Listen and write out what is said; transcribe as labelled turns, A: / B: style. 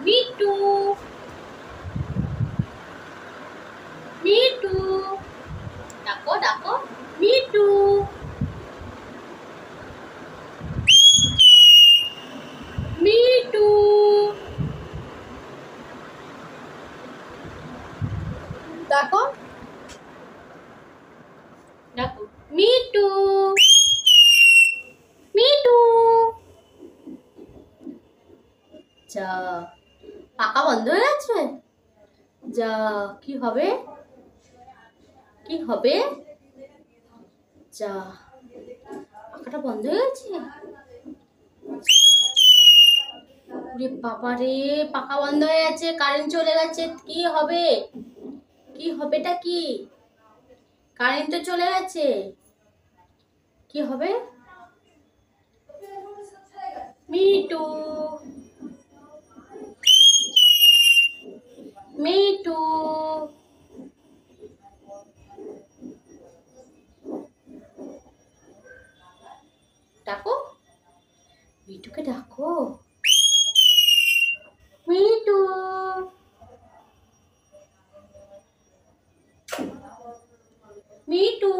A: Me too, me too, ডাকো ডাকো, me too, me too, ডাকো ডাকো, মিটু, মিটু। যা, পাকা বন্ধ হয়ে যাচ্ছে। যা, কি হবে, কি হবে? যা, পাখাটা বন্ধ হয়ে গেছে। ওরে বাবা রে, পাখা বন্ধ হয়ে গেছে, কারেন্ট চলে গেছে, কি হবে? কি হবেটা কি? কারেন্ট তো চলে গেছে, কি হবে? মিটু, মিটু, ডাকো, মিটুকে ডাকো, মিটু, মিটু।